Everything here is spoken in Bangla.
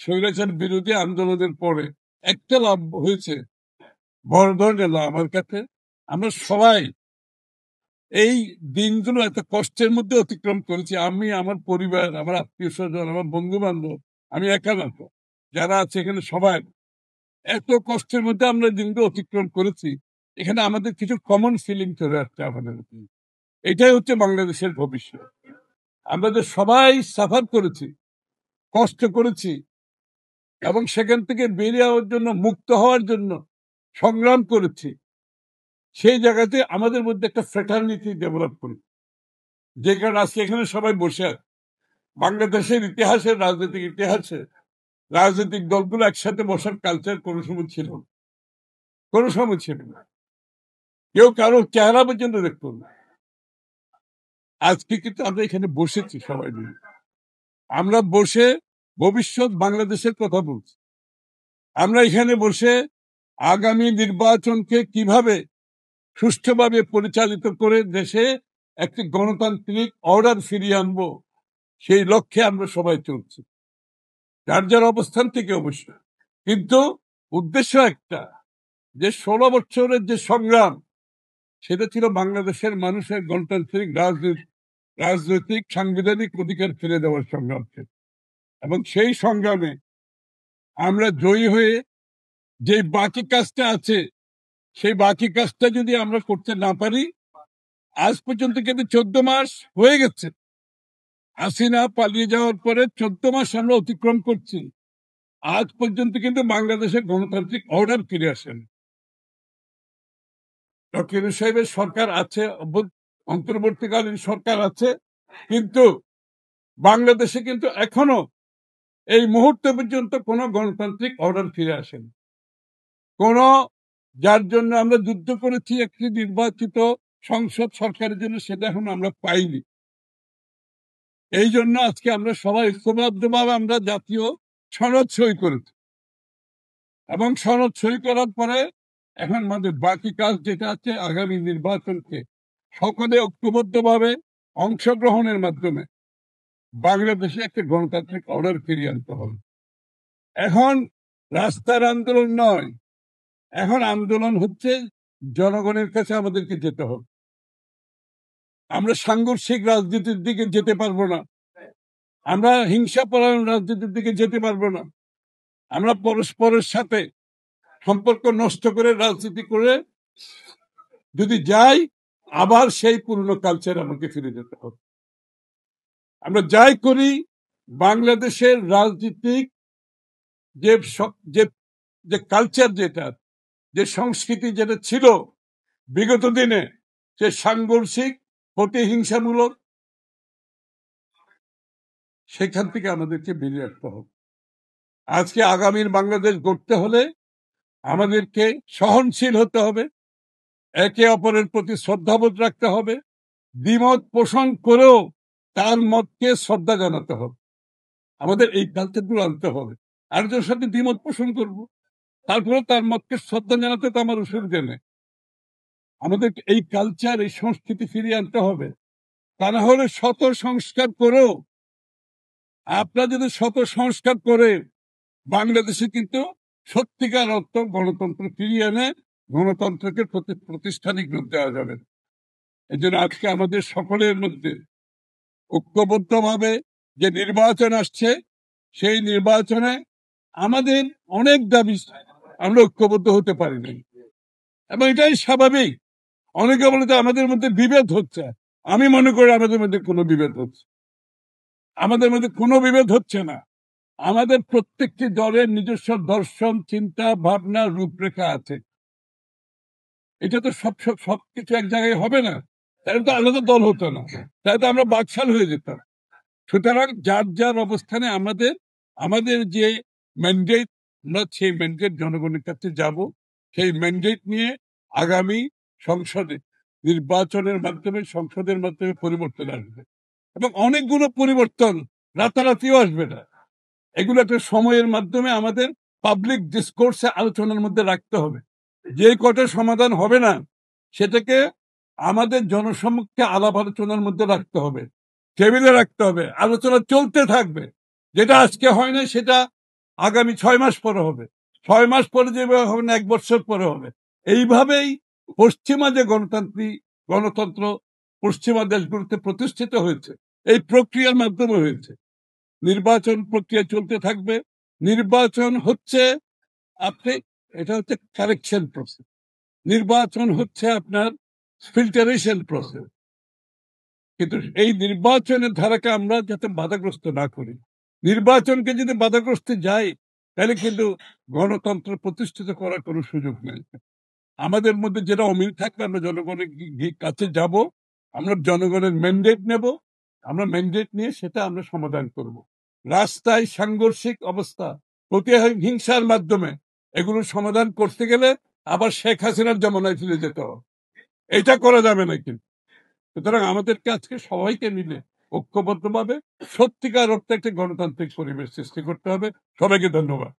স্বৈরাচার বিরোধী আন্দোলনের পরে একটা লাভ হয়েছে, বড় ধরনের লাভ আমার কাছে। আমরা সবাই এই দিনগুলো এত কষ্টের মধ্যে অতিক্রম করেছি। আমি, আমার পরিবার, আমার আত্মীয় স্বজন, আমার বন্ধু বান্ধব, আমি একা না তো, যারা আছে এখানে সবাই এত কষ্টের মধ্যে আমরা দিনগুলো অতিক্রম করেছি। এখানে আমাদের কিছু কমন ফিলিং চলে আসছে আমাদের। এটাই হচ্ছে বাংলাদেশের ভবিষ্যৎ। আমাদের সবাই সাফার করেছি, কষ্ট করেছি, এবং সেখান থেকে বেরিয়ে যাওয়ার জন্য, মুক্ত হওয়ার জন্য সংগ্রাম করেছি। সেই জায়গাতে আমাদের মধ্যে একটা ফ্র্যাটার্নিটি ডেভেলপ করি, যে কারণে আজকে এখানে সবাই বসে আছে। বাংলাদেশের ইতিহাসে, রাজনৈতিক ইতিহাসে রাজনৈতিক দলগুলো একসাথে বসার কালচার কোনো সময় ছিল না, কোনো সময় ছিল না। কেউ কারো চেহারা পর্যন্ত দেখতো না। আজকে কিন্তু আমরা এখানে বসেছি সবাই মিলে, আমরা বসে ভবিষ্যৎ বাংলাদেশের কথা বলছি। আমরা এখানে বসে আগামী নির্বাচনকে কিভাবে সুষ্ঠুভাবে পরিচালিত করে দেশে একটি গণতান্ত্রিক অর্ডার ফিরিয়ে আনবো, সেই লক্ষ্যে আমরা সবাই চলছি, যার যার অবস্থান থেকে অবশ্য। কিন্তু উদ্দেশ্য একটা, যে 16 বছরের যে সংগ্রাম, সেটা ছিল বাংলাদেশের মানুষের গণতান্ত্রিক রাজনৈতিক সাংবিধানিক অধিকার ফিরে দেওয়ার সংগ্রাম ছিল। এবং সেই সংগ্রামে আমরা জয়ী হয়ে যে বাকি কাজটা আছে, সেই বাকি কাজটা যদি আমরা করতে না পারি, আজ পর্যন্ত কিন্তু 14 মাস হয়ে গেছে। হাসিনা পালিয়ে যাওয়ার পরে 14 মাস আমরা অতিক্রম করছি, আজ পর্যন্ত কিন্তু বাংলাদেশের গণতান্ত্রিক অর্ডার ফিরে আসেন। ডক্টর ইউনূস সাহেবের সরকার আছে, অন্তর্বর্তীকালীন সরকার আছে, কিন্তু বাংলাদেশে কিন্তু এখনো এই মুহূর্তে পর্যন্ত কোন গণতান্ত্রিক অর্ডার ফিরে আসেন। কোন, যার জন্য আমরা যুদ্ধ করেছি একটি নির্বাচিত সংসদ সরকারের জন্য, সেটা এখন আমরা পাইনি। এই জন্য আজকে আমরা সবাই ঐক্যবদ্ধভাবে আমরা জাতীয় সনদ সই করেছি, এবং সনদ সই করার পরে এখন আমাদের বাকি কাজ যেটা আছে, আগামী নির্বাচনকে সকলে ঐক্যবদ্ধভাবে অংশগ্রহণের মাধ্যমে বাংলাদেশে একটা গণতান্ত্রিক অর্ডার ফিরিয়ে আনতে হবে। এখন রাস্তার আন্দোলন নয়, এখন আন্দোলন হচ্ছে জনগণের কাছে আমাদেরকে যেতে হবে। আমরা সাংঘর্ষিক রাজনীতির দিকে যেতে পারবো না, আমরা হিংসাপরায়ণ রাজনীতির দিকে যেতে পারবো না। আমরা পরস্পরের সাথে সম্পর্ক নষ্ট করে রাজনীতি করে যদি যাই, আবার সেই পুরনো কালচার আমাকে ফিরে যেতে হবে। আমরা যাই করি, বাংলাদেশের রাজনীতিক যে কালচার, যেটা যে সংস্কৃতি যেটা ছিল বিগত দিনে, সে সাংঘর্ষিক প্রতিহিংসামূলক, সেখান থেকে আমাদেরকে বেরিয়ে আসতে হবে। আজকে আগামীর বাংলাদেশ গড়তে হলে আমাদেরকে সহনশীল হতে হবে, একে অপরের প্রতি শ্রদ্ধাবোধ রাখতে হবে, দ্বিমত পোষণ করেও তার মতকে শ্রদ্ধা জানাতে হবে। আমাদের এই কালচারগুলো আনতে হবে। আরেকজনের সাথে দ্বিমত পোষণ করব, তারপরে তার মতকে শ্রদ্ধা জানাতে তো আমার অসুবিধা নেই। আমাদের এই কালচার, এই সংস্কৃতি ফিরিয়ে আনতে হবে। তা না হলে শত সংস্কার করেও, আপনারা যদি শত সংস্কার করে বাংলাদেশে কিন্তু সত্যিকার অর্থ গণতন্ত্র ফিরিয়ে এনে গণতন্ত্রকে প্রতিষ্ঠানিক রূপ দেওয়া যাবে। এই জন্য আজকে আমাদের সকলের মধ্যে ঐক্যবদ্ধভাবে যে নির্বাচন আসছে, সেই নির্বাচনে আমাদের অনেক দাবি আমরা ঐক্যবদ্ধ হতে পারি নাই, এবং এটাই স্বাভাবিক। অনেকে বলে যে আমাদের মধ্যে বিভেদ হচ্ছে। আমি মনে করি আমাদের মধ্যে কোনো বিভেদ হচ্ছে, আমাদের মধ্যে কোনো বিভেদ হচ্ছে না। আমাদের প্রত্যেকটি দলের নিজস্ব দর্শন, চিন্তা, ভাবনা, রূপরেখা আছে। এটা তো সবকিছু এক জায়গায় হবে না, তাহলে তো আলাদা দল হতো না, তাহলে তো আমরা বাকশাল হয়ে যেতাম। সুতরাং যার যার অবস্থানে আমাদের যে ম্যান্ডেট, আমরা সেই ম্যান্ডেট জনগণের কাছে যাব। সেই ম্যান্ডেট নিয়ে আগামী সংসদে নির্বাচনের মাধ্যমে, সংসদের মাধ্যমে পরিবর্তন আসবে, এবং অনেকগুলো পরিবর্তন রাতারাতিও আসবে না। এগুলো একটা সময়ের মাধ্যমে আমাদের পাবলিক ডিসকোর্সে, আলোচনার মধ্যে রাখতে হবে। যে কটা সমাধান হবে না, সেটাকে আমাদের জনসমক্ষে আলাপ আলোচনার মধ্যে রাখতে হবে, টেবিলে রাখতে হবে, আলোচনা চলতে থাকবে। যেটা আজকে হয় না, সেটা আগামী 6 মাস পরে হবে, 6 মাস পরে যেভাবে হবে না 1 বছর পরে হবে। এইভাবেই পশ্চিমা যে গণতন্ত্র পশ্চিমা দেশগুলোতে প্রতিষ্ঠিত হয়েছে, এই প্রক্রিয়ার মাধ্যমে হয়েছে। নির্বাচন প্রক্রিয়া চলতে থাকবে। নির্বাচন হচ্ছে আপনি এটা হচ্ছে কারেকশন প্রসেস, নির্বাচন হচ্ছে আপনার ফিল্টারেশন প্রসেস। কিন্তু এই নির্বাচনের ধারাকে আমরা যাতে বাধাগ্রস্ত না করি, নির্বাচনকে যদি বাধাগ্রস্ত যাই তাহলে কিন্তু গণতন্ত্র প্রতিষ্ঠিত করার কোনো সুযোগ নেই। আমাদের মধ্যে যেটা অমিল থাকবে আমরা জনগণের কাছে যাব, আমরা জনগণের ম্যান্ডেট নেব, আমরা ম্যান্ডেট নিয়ে সেটা আমরা সমাধান করব। রাস্তায় সাংঘর্ষিক অবস্থা, প্রতিহিংসার মাধ্যমে এগুলো সমাধান করতে গেলে আবার শেখ হাসিনার জমানায় ফিরে যেতে হবে। এটা করা যাবে না কিন্তু। সুতরাং আমাদেরকে আজকে সবাইকে মিলে ঐক্যবদ্ধভাবে সত্যিকার অর্থে একটা গণতান্ত্রিক পরিবেশ সৃষ্টি করতে হবে। সবাইকে ধন্যবাদ।